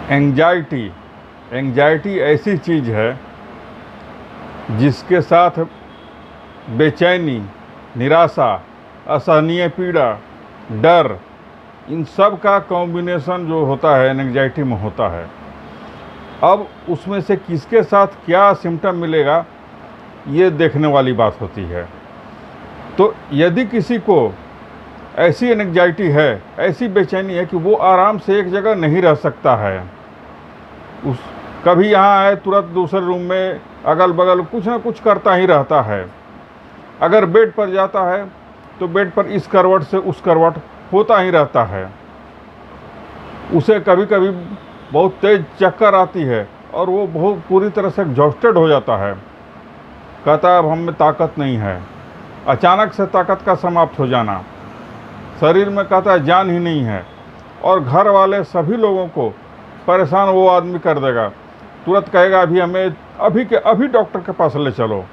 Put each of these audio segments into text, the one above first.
Anxiety anxiety ऐसी चीज़ है जिसके साथ बेचैनी, निराशा, असहनीय पीड़ा, डर, इन सब का कॉम्बिनेशन जो होता है एंग्जाइटी में होता है। अब उसमें से किसके साथ क्या सिम्टम मिलेगा ये देखने वाली बात होती है। तो यदि किसी को ऐसी एंग्जाइटी है, ऐसी बेचैनी है कि वो आराम से एक जगह नहीं रह सकता है, उस कभी यहाँ आए तुरंत दूसरे रूम में अगल बगल कुछ ना कुछ करता ही रहता है। अगर बेड पर जाता है तो बेड पर इस करवट से उस करवट होता ही रहता है। उसे कभी कभी बहुत तेज चक्कर आती है और वो बहुत पूरी तरह से एग्जॉस्टेड हो जाता है। कहता है अब हम में ताकत नहीं है। अचानक से ताकत का समाप्त हो जाना, शरीर में कहता है जान ही नहीं है। और घर वाले सभी लोगों को परेशान वो आदमी कर देगा। तुरंत कहेगा अभी हमें अभी के अभी डॉक्टर के पास ले चलो।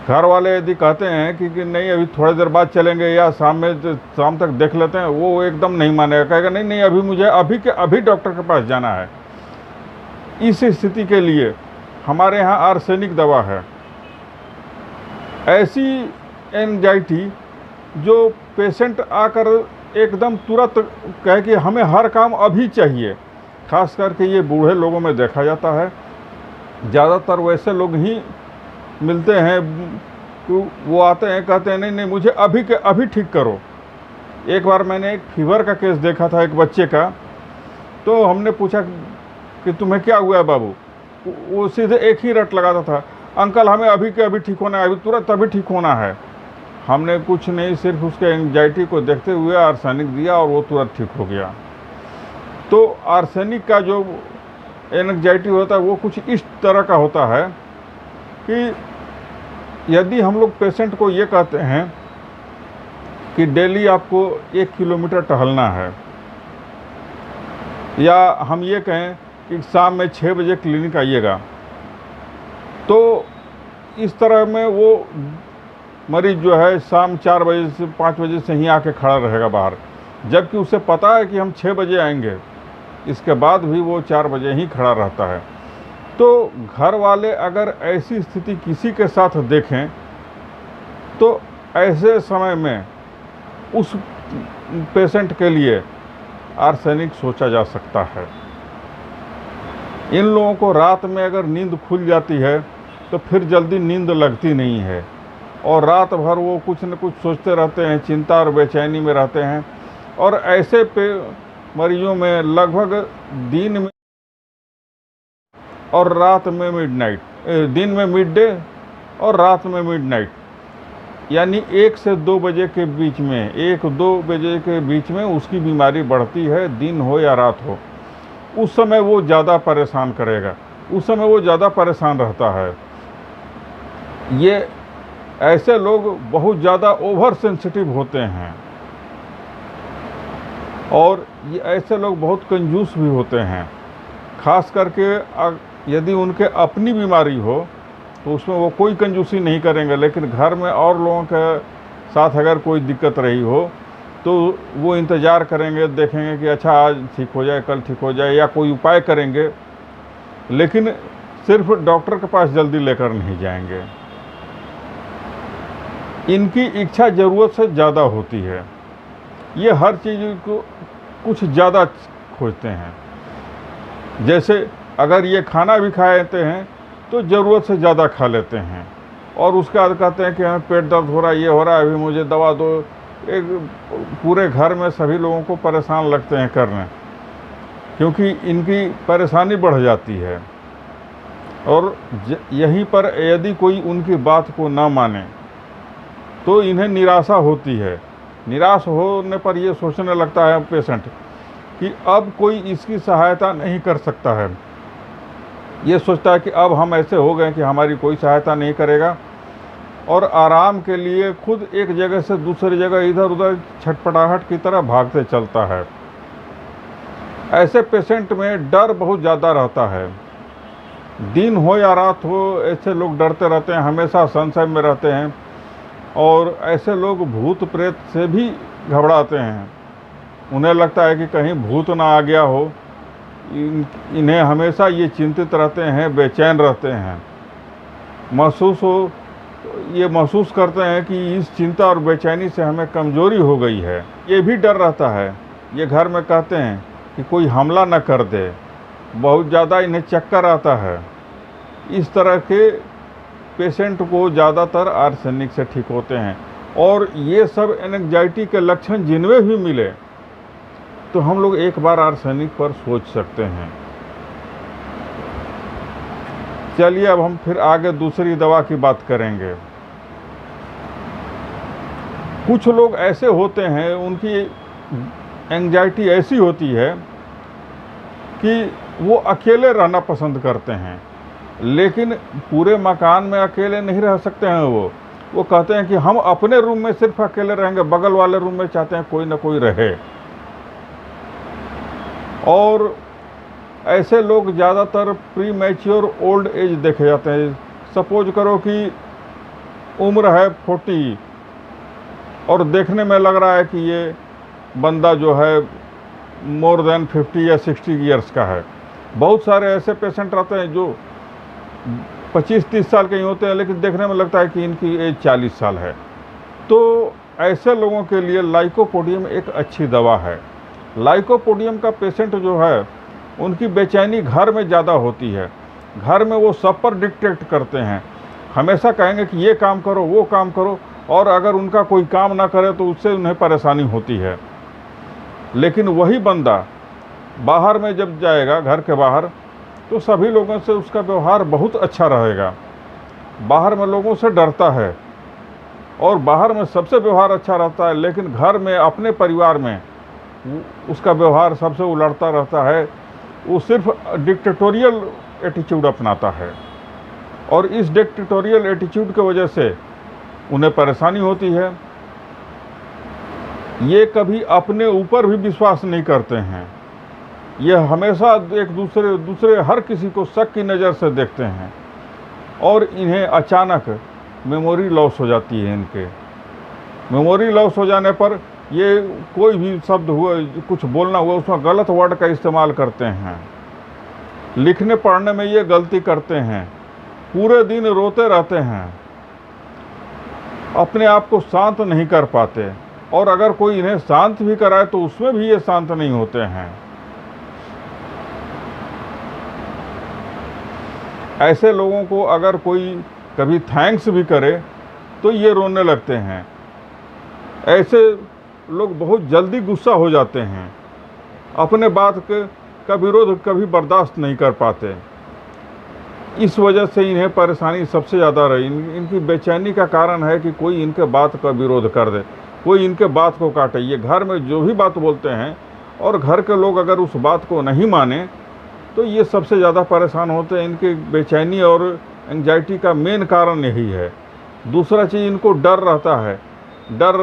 घर वाले यदि कहते हैं कि नहीं अभी थोड़ी देर बाद चलेंगे या शाम तक देख लेते हैं, वो एकदम नहीं मानेगा, कहेगा नहीं नहीं अभी मुझे अभी के अभी डॉक्टर के पास जाना है। इस स्थिति के लिए हमारे यहाँ आर्सेनिक दवा है। ऐसी एंजाइटी जो पेशेंट आकर एकदम तुरंत कहे कि हमें हर काम अभी चाहिए, खास करके ये बूढ़े लोगों में देखा जाता है। ज़्यादातर वैसे लोग ही मिलते हैं तो वो आते हैं कहते हैं नहीं नहीं मुझे अभी के अभी ठीक करो। एक बार मैंने एक फीवर का केस देखा था एक बच्चे का, तो हमने पूछा कि तुम्हें क्या हुआ है बाबू। वो सीधे एक ही रट लगाता था, अंकल हमें अभी के अभी ठीक होना है, अभी तुरंत अभी ठीक होना है। हमने कुछ नहीं, सिर्फ उसके एंग्जाइटी को देखते हुए आर्सेनिक दिया और वो तुरंत ठीक हो गया। तो आर्सेनिक का जो एंग्जाइटी होता है वो कुछ इस तरह का होता है कि यदि हम लोग पेशेंट को ये कहते हैं कि डेली आपको 1 किलोमीटर टहलना है, या हम ये कहें कि शाम में 6 बजे क्लिनिक आइएगा, तो इस तरह में वो मरीज जो है शाम 4 बजे से 5 बजे से ही आके खड़ा रहेगा बाहर, जबकि उसे पता है कि हम 6 बजे आएंगे। इसके बाद भी वो 4 बजे ही खड़ा रहता है। तो घर वाले अगर ऐसी स्थिति किसी के साथ देखें तो ऐसे समय में उस पेशेंट के लिए आर्सेनिक सोचा जा सकता है। इन लोगों को रात में अगर नींद खुल जाती है तो फिर जल्दी नींद लगती नहीं है और रात भर वो कुछ न कुछ सोचते रहते हैं, चिंता और बेचैनी में रहते हैं। और ऐसे मरीजों में लगभग दिन में और रात में मिडनाइट, दिन में मिड डे और रात में मिडनाइट, यानी 1 से 2 बजे के बीच में, 1-2 बजे के बीच में उसकी बीमारी बढ़ती है, दिन हो या रात हो। उस समय वो ज़्यादा परेशान करेगा, उस समय वो ज़्यादा परेशान रहता है। ये ऐसे लोग बहुत ज़्यादा ओवर सेंसिटिव होते हैं और ये ऐसे लोग बहुत कंजूस भी होते हैं। खास करके यदि उनके अपनी बीमारी हो तो उसमें वो कोई कंजूसी नहीं करेंगे, लेकिन घर में और लोगों के साथ अगर कोई दिक्कत रही हो तो वो इंतज़ार करेंगे, देखेंगे कि अच्छा आज ठीक हो जाए, कल ठीक हो जाए, या कोई उपाय करेंगे, लेकिन सिर्फ डॉक्टर के पास जल्दी लेकर नहीं जाएंगे। इनकी इच्छा ज़रूरत से ज़्यादा होती है। ये हर चीज़ को कुछ ज़्यादा खोजते हैं। जैसे अगर ये खाना भी खा लेते हैं तो ज़रूरत से ज़्यादा खा लेते हैं और उसके बाद कहते हैं कि हमें पेट दर्द हो रहा है, ये हो रहा है, अभी मुझे दवा दो। एक पूरे घर में सभी लोगों को परेशान लगते हैं करने, क्योंकि इनकी परेशानी बढ़ जाती है। और यहीं पर यदि कोई उनकी बात को ना माने तो इन्हें निराशा होती है। निराश होने पर ये सोचने लगता है पेशेंट कि अब कोई इसकी सहायता नहीं कर सकता है। ये सोचता है कि अब हम ऐसे हो गए कि हमारी कोई सहायता नहीं करेगा, और आराम के लिए खुद एक जगह से दूसरी जगह इधर उधर छटपटाहट की तरह भागते चलता है। ऐसे पेशेंट में डर बहुत ज़्यादा रहता है। दिन हो या रात हो, ऐसे लोग डरते रहते हैं, हमेशा संशय में रहते हैं। और ऐसे लोग भूत प्रेत से भी घबराते हैं। उन्हें लगता है कि कहीं भूत ना आ गया हो, इन्हें हमेशा ये चिंतित रहते हैं, बेचैन रहते हैं, ये महसूस करते हैं कि इस चिंता और बेचैनी से हमें कमज़ोरी हो गई है। ये भी डर रहता है, ये घर में कहते हैं कि कोई हमला न कर दे, बहुत ज़्यादा इन्हें चक्कर आता है। इस तरह के पेशेंट को ज़्यादातर आर्सेनिक से ठीक होते हैं। और ये सब एंग्जाइटी के लक्षण जिनमें भी मिले तो हम लोग एक बार आर्सेनिक पर सोच सकते हैं। चलिए अब हम फिर आगे दूसरी दवा की बात करेंगे। कुछ लोग ऐसे होते हैं, उनकी एंग्जाइटी ऐसी होती है कि वो अकेले रहना पसंद करते हैं, लेकिन पूरे मकान में अकेले नहीं रह सकते हैं। वो कहते हैं कि हम अपने रूम में सिर्फ अकेले रहेंगे, बगल वाले रूम में चाहते हैं कोई ना कोई रहे। और ऐसे लोग ज़्यादातर प्री मैच्योर ओल्ड एज देखे जाते हैं। सपोज करो कि उम्र है 40 और देखने में लग रहा है कि ये बंदा जो है मोर देन 50 या 60 ईयर्स का है। बहुत सारे ऐसे पेशेंट रहते हैं जो 25-30 साल के ही होते हैं, लेकिन देखने में लगता है कि इनकी एज 40 साल है। तो ऐसे लोगों के लिए लाइकोपोडियम एक अच्छी दवा है। लाइकोपोडियम का पेशेंट जो है, उनकी बेचैनी घर में ज़्यादा होती है। घर में वो सब पर डिक्टेट करते हैं, हमेशा कहेंगे कि ये काम करो, वो काम करो, और अगर उनका कोई काम ना करे तो उससे उन्हें परेशानी होती है। लेकिन वही बंदा बाहर में जब जाएगा, घर के बाहर, तो सभी लोगों से उसका व्यवहार बहुत अच्छा रहेगा। बाहर में लोगों से डरता है और बाहर में सबसे व्यवहार अच्छा रहता है, लेकिन घर में अपने परिवार में उसका व्यवहार सबसे उलटता रहता है। वो सिर्फ डिक्टेटोरियल एटीट्यूड अपनाता है और इस डिक्टेटोरियल एटीट्यूड की वजह से उन्हें परेशानी होती है। ये कभी अपने ऊपर भी विश्वास नहीं करते हैं, ये हमेशा एक दूसरे हर किसी को शक की नज़र से देखते हैं और इन्हें अचानक मेमोरी लॉस हो जाती है। इनके मेमोरी लॉस हो जाने पर ये कोई भी शब्द हुआ, कुछ बोलना हुआ, उसमें गलत वर्ड का इस्तेमाल करते हैं। लिखने पढ़ने में ये गलती करते हैं, पूरे दिन रोते रहते हैं, अपने आप को शांत नहीं कर पाते, और अगर कोई इन्हें शांत भी कराए तो उसमें भी ये शांत नहीं होते हैं। ऐसे लोगों को अगर कोई कभी थैंक्स भी करे तो ये रोने लगते हैं। ऐसे लोग बहुत जल्दी गुस्सा हो जाते हैं, अपने बात का विरोध कभी बर्दाश्त नहीं कर पाते। इस वजह से इन्हें परेशानी सबसे ज़्यादा रही। इनकी बेचैनी का कारण है कि कोई इनके बात का विरोध कर दे, कोई इनके बात को काटे। ये घर में जो भी बात बोलते हैं और घर के लोग अगर उस बात को नहीं माने तो ये सबसे ज़्यादा परेशान होते हैं। इनकी बेचैनी और एंग्जाइटी का मेन कारण यही है। दूसरा चीज़, इनको डर रहता है। डर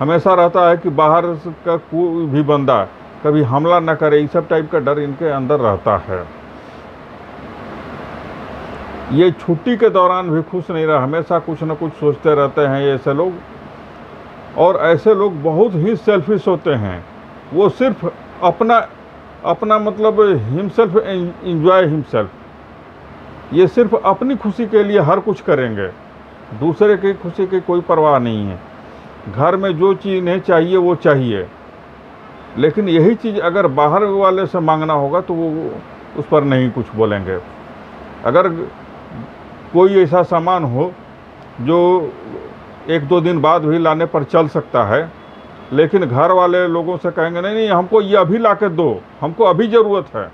हमेशा रहता है कि बाहर का कोई भी बंदा कभी हमला न करे, इस सब टाइप का डर इनके अंदर रहता है। ये छुट्टी के दौरान भी खुश नहीं रहा, हमेशा कुछ न कुछ सोचते रहते हैं ये ऐसे लोग। और ऐसे लोग बहुत ही सेल्फिश होते हैं। वो सिर्फ अपना मतलब हिमसेल्फ एंजॉय हिमसेल्फ, ये सिर्फ अपनी खुशी के लिए हर कुछ करेंगे, दूसरे की खुशी की कोई परवाह नहीं है। घर में जो चीज़ इन्हें चाहिए वो चाहिए, लेकिन यही चीज़ अगर बाहर वाले से मांगना होगा तो वो उस पर नहीं कुछ बोलेंगे। अगर कोई ऐसा सामान हो जो 1-2 दिन बाद भी लाने पर चल सकता है, लेकिन घर वाले लोगों से कहेंगे नहीं हमको ये अभी ला के दो, हमको अभी ज़रूरत है।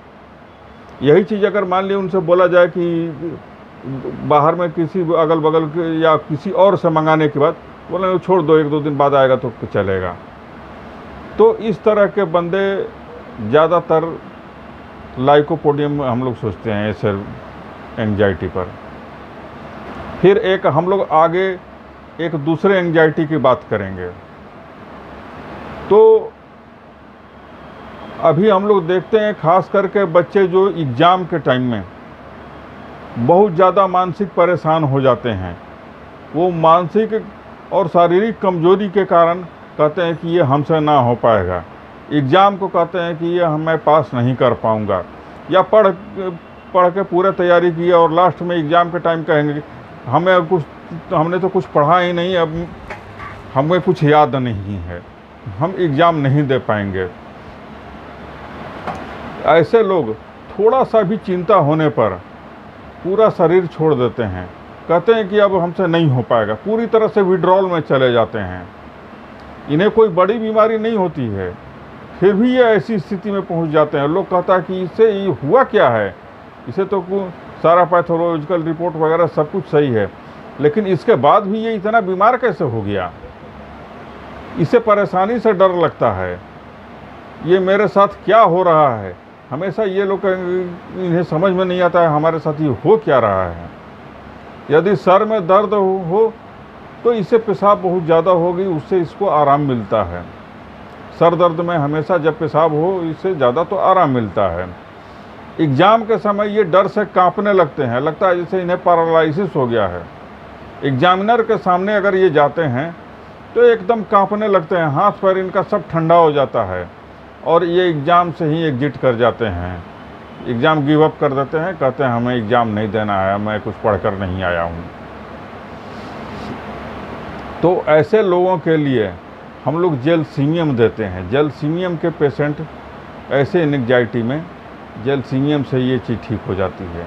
यही चीज़ अगर मान ली उनसे बोला जाए कि बाहर में किसी अगल बगल के या किसी और से मंगाने के बाद बोले छोड़ दो, 1-2 दिन बाद आएगा तो चलेगा। तो इस तरह के बंदे ज़्यादातर लाइकोपोडियम हम लोग सोचते हैं ऐसे एंग्जाइटी पर। फिर एक हम लोग आगे एक दूसरे एंग्जाइटी की बात करेंगे। तो अभी हम लोग देखते हैं खास करके बच्चे जो एग्ज़ाम के टाइम में बहुत ज़्यादा मानसिक परेशान हो जाते हैं। वो मानसिक और शारीरिक कमजोरी के कारण कहते हैं कि ये हमसे ना हो पाएगा, एग्ज़ाम को कहते हैं कि ये मैं पास नहीं कर पाऊँगा, या पढ़ के पूरे तैयारी की और लास्ट में एग्ज़ाम के टाइम कहेंगे कि हमने तो कुछ पढ़ा ही नहीं, अब हमें कुछ याद नहीं है, हम एग्ज़ाम नहीं दे पाएंगे। ऐसे लोग थोड़ा सा भी चिंता होने पर पूरा शरीर छोड़ देते हैं, कहते हैं कि अब हमसे नहीं हो पाएगा, पूरी तरह से विड्रॉल में चले जाते हैं। इन्हें कोई बड़ी बीमारी नहीं होती है, फिर भी ये ऐसी स्थिति में पहुंच जाते हैं। लोग कहता है कि इससे ये हुआ क्या है, इसे तो सारा पैथोलॉजिकल रिपोर्ट वगैरह सब कुछ सही है, लेकिन इसके बाद भी ये इतना बीमार कैसे हो गया। इसे परेशानी से डर लगता है, ये मेरे साथ क्या हो रहा है। हमेशा ये लोग इन्हें समझ में नहीं आता है हमारे साथ ये हो क्या रहा है। यदि सर में दर्द हो तो इससे पेशाब बहुत ज़्यादा होगी, उससे इसको आराम मिलता है। सर दर्द में हमेशा जब पेशाब हो इससे ज़्यादा तो आराम मिलता है। एग्ज़ाम के समय ये डर से कांपने लगते हैं, लगता है जैसे इन्हें पैरालिसिस हो गया है। एग्जामिनर के सामने अगर ये जाते हैं तो एकदम कांपने लगते हैं, हाथ पैर इनका सब ठंडा हो जाता है और ये एग्ज़ाम से ही एग्जिट कर जाते हैं, एग्ज़ाम गिव अप कर देते हैं, कहते हैं हमें एग्ज़ाम नहीं देना है, मैं कुछ पढ़कर नहीं आया हूँ। तो ऐसे लोगों के लिए हम लोग जेलसीमियम देते हैं। जेलसीमियम के पेशेंट ऐसे एंग्जाइटी में जेलसीमियम से ये चीज़ ठीक हो जाती है।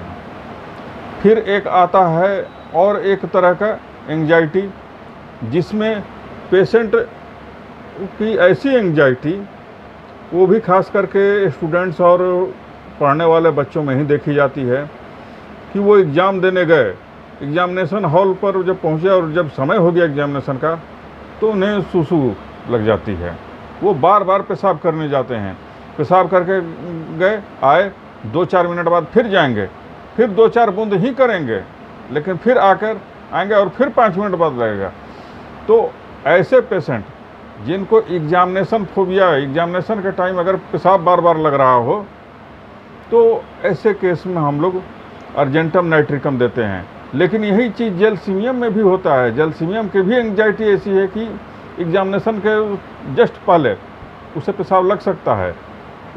फिर एक आता है और एक तरह का एंग्जाइटी जिसमें पेशेंट की ऐसी एंग्जाइटी, वो भी खास करके स्टूडेंट्स और पढ़ने वाले बच्चों में ही देखी जाती है कि वो एग्ज़ाम देने गए, एग्जामिनेशन हॉल पर जब पहुँचे और जब समय हो गया एग्जामिनेशन का तो उन्हें सुसु लग जाती है। वो बार बार पेशाब करने जाते हैं, पेशाब करके गए आए, 2-4 मिनट बाद फिर जाएंगे, फिर 2-4 बूंद ही करेंगे, लेकिन फिर आकर आएंगे और फिर 5 मिनट बाद लगेगा। तो ऐसे पेशेंट जिनको एग्जामिनेशन फोबिया, एग्जामिनेशन के टाइम अगर पेशाब बार बार लग रहा हो तो ऐसे केस में हम लोग अर्जेंटम नाइट्रिकम देते हैं। लेकिन यही चीज़ जेलसीमियम में भी होता है। जेलसीमियम की भी एंग्जाइटी ऐसी है कि एग्जामिनेशन के जस्ट पहले उसे पेशाब लग सकता है,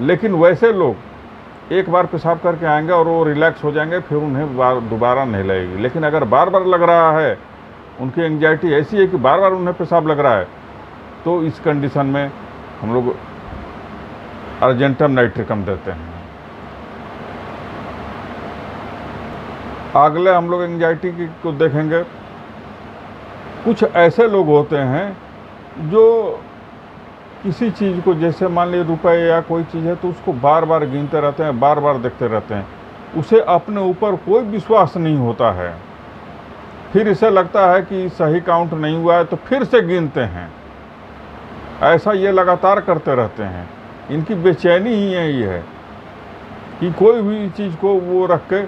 लेकिन वैसे लोग एक बार पेशाब करके आएंगे और वो रिलैक्स हो जाएंगे, फिर उन्हें दोबारा नहीं लगेगी। लेकिन अगर बार बार लग रहा है, उनकी एंग्जाइटी ऐसी है कि बार बार उन्हें पेशाब लग रहा है, तो इस कंडीशन में हम लोग अर्जेंटम नाइट्रिकम देते हैं। अगले हम लोग एंग्जाइटी को देखेंगे। कुछ ऐसे लोग होते हैं जो किसी चीज़ को, जैसे मान लीजिए रुपए या कोई चीज़ है, तो उसको बार बार गिनते रहते हैं, बार बार देखते रहते हैं, उसे अपने ऊपर कोई विश्वास नहीं होता है। फिर इसे लगता है कि सही काउंट नहीं हुआ है तो फिर से गिनते हैं। ऐसा ये लगातार करते रहते हैं। इनकी बेचैनी ही यही है कि कोई भी चीज़ को वो रख के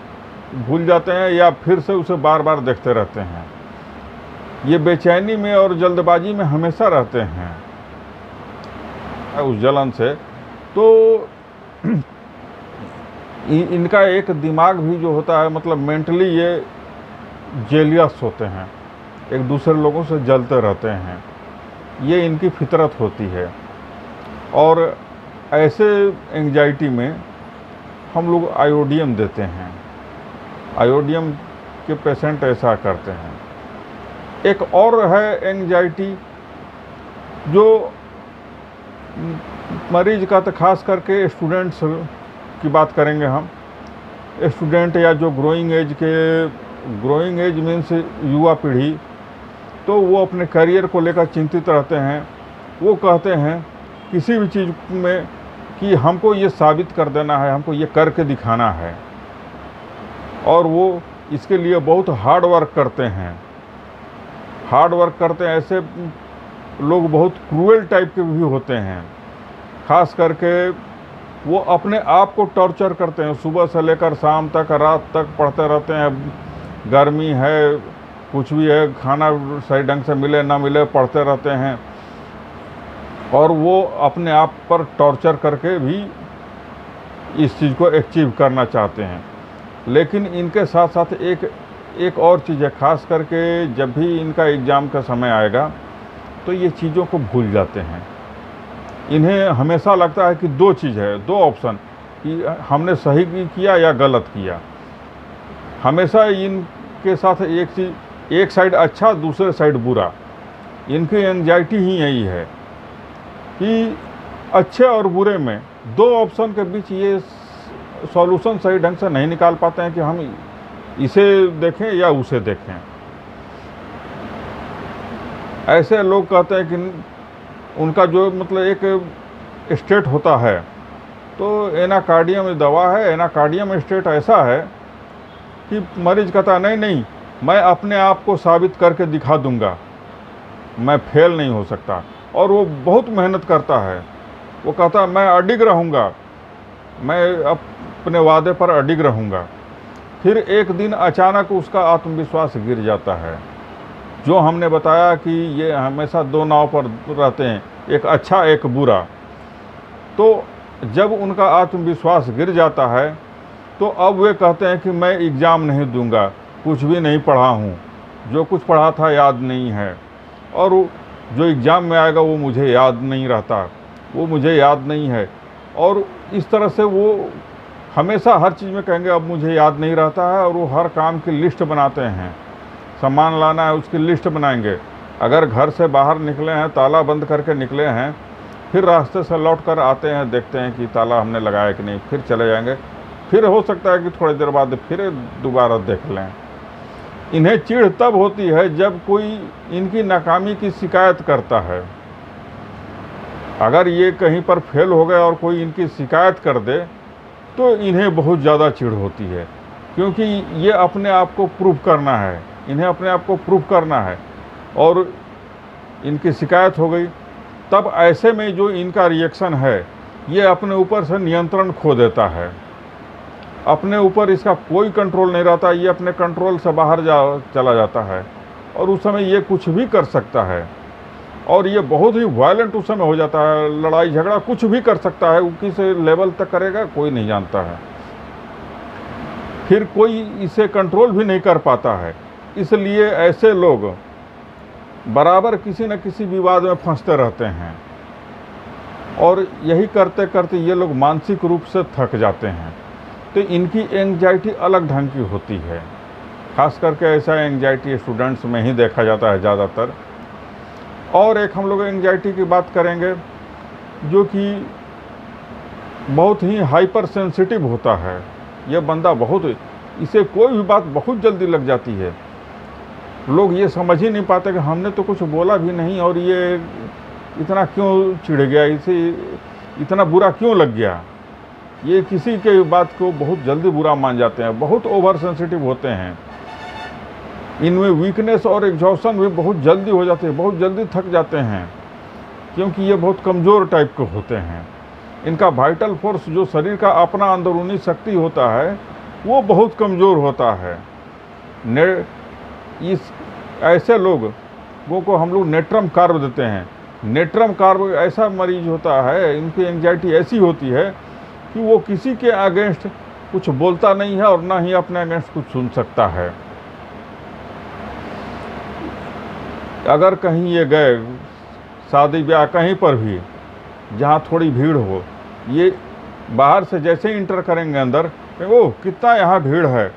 भूल जाते हैं या फिर से उसे बार बार देखते रहते हैं। ये बेचैनी में और जल्दबाजी में हमेशा रहते हैं उस जलन से। तो इनका एक दिमाग भी जो होता है, मतलब मेंटली ये जेलियस होते हैं, एक दूसरे लोगों से जलते रहते हैं, ये इनकी फितरत होती है। और ऐसे एंग्जाइटी में हम लोग आयोडियम देते हैं। आयोडियम के पेशेंट ऐसा करते हैं। एक और है एंग्जाइटी जो मरीज का, तो खास करके स्टूडेंट्स की बात करेंगे हम। स्टूडेंट या जो ग्रोइंग एज मीन्स युवा पीढ़ी, तो वो अपने करियर को लेकर चिंतित रहते हैं। वो कहते हैं किसी भी चीज़ में कि हमको ये साबित कर देना है, हमको ये करके दिखाना है, और वो इसके लिए बहुत हार्ड वर्क करते हैं। ऐसे लोग बहुत क्रूएल टाइप के भी होते हैं। खास करके वो अपने आप को टॉर्चर करते हैं, सुबह से लेकर शाम तक, रात तक पढ़ते रहते हैं। गर्मी है, कुछ भी है, खाना सही ढंग से मिले ना मिले, पढ़ते रहते हैं, और वो अपने आप पर टॉर्चर करके भी इस चीज़ को अचीव करना चाहते हैं। लेकिन इनके साथ साथ एक और चीज़ है, खास करके जब भी इनका एग्ज़ाम का समय आएगा तो ये चीज़ों को भूल जाते हैं। इन्हें हमेशा लगता है कि दो चीज़ है, दो ऑप्शन, कि हमने सही किया या गलत किया। हमेशा इनके साथ एक चीज़, एक साइड अच्छा दूसरे साइड बुरा। इनकी एंजाइटी ही यही है कि अच्छे और बुरे में दो ऑप्शन के बीच ये सॉल्यूशन सही ढंग से नहीं निकाल पाते हैं कि हम इसे देखें या उसे देखें। ऐसे लोग कहते हैं कि उनका जो मतलब एक स्टेट होता है, तो एनाकार्डियम दवा है, एनाकार्डियम स्टेट ऐसा है कि मरीज कहता नहीं नहीं, मैं अपने आप को साबित करके दिखा दूंगा, मैं फेल नहीं हो सकता। और वो बहुत मेहनत करता है, वो कहता मैं अडिग रहूँगा, मैं अपने वादे पर अडिग रहूँगा। फिर एक दिन अचानक उसका आत्मविश्वास गिर जाता है। जो हमने बताया कि ये हमेशा दो नाव पर रहते हैं, एक अच्छा एक बुरा, तो जब उनका आत्मविश्वास गिर जाता है तो अब वे कहते हैं कि मैं एग्ज़ाम नहीं दूंगा, कुछ भी नहीं पढ़ा हूँ, जो कुछ पढ़ा था याद नहीं है, और जो एग्ज़ाम में आएगा वो मुझे याद नहीं रहता, वो मुझे याद नहीं है। और इस तरह से वो हमेशा हर चीज़ में कहेंगे अब मुझे याद नहीं रहता है, और वो हर काम की लिस्ट बनाते हैं। सामान लाना है उसकी लिस्ट बनाएंगे। अगर घर से बाहर निकले हैं, ताला बंद करके निकले हैं, फिर रास्ते से लौट कर आते हैं, देखते हैं कि ताला हमने लगाया कि नहीं, फिर चले जाएंगे। फिर हो सकता है कि थोड़ी देर बाद फिर दोबारा देख लें। इन्हें चिढ़ तब होती है जब कोई इनकी नाकामी की शिकायत करता है। अगर ये कहीं पर फेल हो गए और कोई इनकी शिकायत कर दे तो इन्हें बहुत ज़्यादा चिढ़ होती है, क्योंकि ये अपने आप को प्रूव करना है, इन्हें अपने आप को प्रूव करना है, और इनकी शिकायत हो गई। तब ऐसे में जो इनका रिएक्शन है, ये अपने ऊपर से नियंत्रण खो देता है, अपने ऊपर इसका कोई कंट्रोल नहीं रहता, ये अपने कंट्रोल से बाहर चला जाता है, और उस समय ये कुछ भी कर सकता है, और ये बहुत ही वायलेंट उस समय हो जाता है, लड़ाई झगड़ा कुछ भी कर सकता है, वो किस लेवल तक करेगा कोई नहीं जानता है। फिर कोई इसे कंट्रोल भी नहीं कर पाता है। इसलिए ऐसे लोग बराबर किसी न किसी विवाद में फंसते रहते हैं, और यही करते करते ये लोग मानसिक रूप से थक जाते हैं। तो इनकी एंग्जाइटी अलग ढंग की होती है, खास करके ऐसा एंग्जाइटी स्टूडेंट्स में ही देखा जाता है ज़्यादातर। और एक हम लोग एंग्जाइटी की बात करेंगे जो कि बहुत ही हाइपर सेंसिटिव होता है। यह बंदा बहुत, इसे कोई भी बात बहुत जल्दी लग जाती है। लोग ये समझ ही नहीं पाते कि हमने तो कुछ बोला भी नहीं और ये इतना क्यों चिढ़ गया, इसे इतना बुरा क्यों लग गया। ये किसी के बात को बहुत जल्दी बुरा मान जाते हैं, बहुत ओवर सेंसिटिव होते हैं। इनमें वीकनेस और एग्जॉशन भी बहुत जल्दी हो जाती है, बहुत जल्दी थक जाते हैं, क्योंकि ये बहुत कमज़ोर टाइप के होते हैं। इनका वाइटल फोर्स, जो शरीर का अपना अंदरूनी शक्ति होता है, वो बहुत कमज़ोर होता है। इस ऐसे लोगों को हम लोग नेट्रम कार्ब देते हैं। नेट्रम कार्ब ऐसा मरीज होता है, इनकी एंग्जाइटी ऐसी होती है कि वो किसी के अगेंस्ट कुछ बोलता नहीं है और ना ही अपने अगेंस्ट कुछ सुन सकता है। अगर कहीं ये गए शादी ब्याह कहीं पर भी जहाँ थोड़ी भीड़ हो, ये बाहर से जैसे ही इंटर करेंगे अंदर, ओह कितना यहाँ भीड़ है,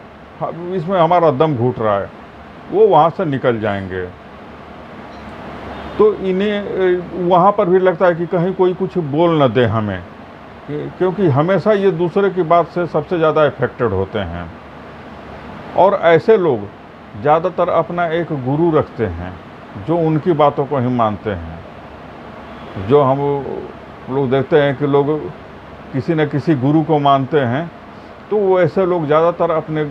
इसमें हमारा दम घुट रहा है, वो वहाँ से निकल जाएंगे। तो इन्हें वहाँ पर भी लगता है कि कहीं कोई कुछ बोल न दे हमें, क्योंकि हमेशा ये दूसरे की बात से सबसे ज़्यादा इफेक्टेड होते हैं। और ऐसे लोग ज़्यादातर अपना एक गुरु रखते हैं जो उनकी बातों को ही मानते हैं। जो हम लोग देखते हैं कि लोग किसी न किसी गुरु को मानते हैं, तो वो ऐसे लोग ज़्यादातर अपने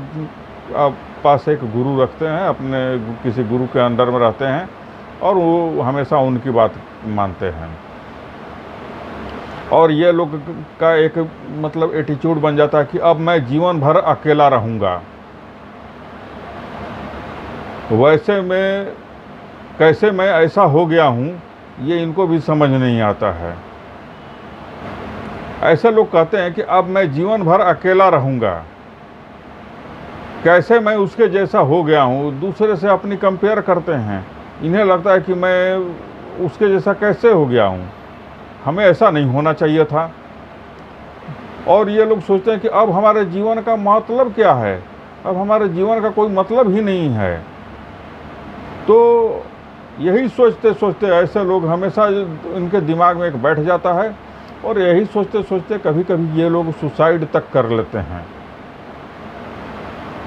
पास एक गुरु रखते हैं, अपने किसी गुरु के अंडर में रहते हैं और वो हमेशा उनकी बात मानते हैं। और ये लोग का एक मतलब एटीट्यूड बन जाता है कि अब मैं जीवन भर अकेला रहूँगा। वैसे में कैसे मैं ऐसा हो गया हूँ, ये इनको भी समझ नहीं आता है। ऐसे लोग कहते हैं कि अब मैं जीवन भर अकेला रहूँगा, कैसे मैं उसके जैसा हो गया हूँ। दूसरे से अपनी कंपेयर करते हैं, इन्हें लगता है कि मैं उसके जैसा कैसे हो गया हूँ। हमें ऐसा नहीं होना चाहिए था। और ये लोग सोचते हैं कि अब हमारे जीवन का मतलब क्या है, अब हमारे जीवन का कोई मतलब ही नहीं है। तो यही सोचते सोचते ऐसे लोग हमेशा इनके दिमाग में एक बैठ जाता है, और यही सोचते सोचते कभी कभी ये लोग सुसाइड तक कर लेते हैं।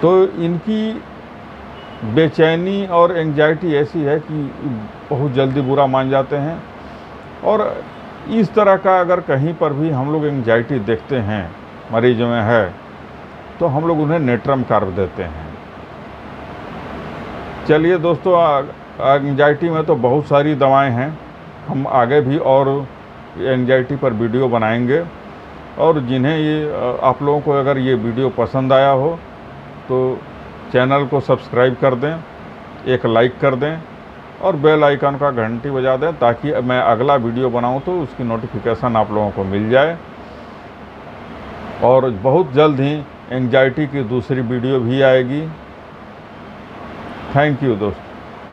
तो इनकी बेचैनी और एंजाइटी ऐसी है कि बहुत जल्दी बुरा मान जाते हैं। और इस तरह का अगर कहीं पर भी हम लोग एंजाइटी देखते हैं मरीज में है, तो हम लोग उन्हें नेट्रम कर देते हैं। चलिए दोस्तों, एंजाइटी में तो बहुत सारी दवाएं हैं, हम आगे भी और एंजाइटी पर वीडियो बनाएंगे। और जिन्हें ये आप लोगों को अगर ये वीडियो पसंद आया हो तो चैनल को सब्सक्राइब कर दें, एक लाइक कर दें और बेल आइकन का घंटी बजा दें, ताकि मैं अगला वीडियो बनाऊं तो उसकी नोटिफिकेशन आप लोगों को मिल जाए। और बहुत जल्द ही एंजाइटी की दूसरी वीडियो भी आएगी। थैंक यू दोस्तों।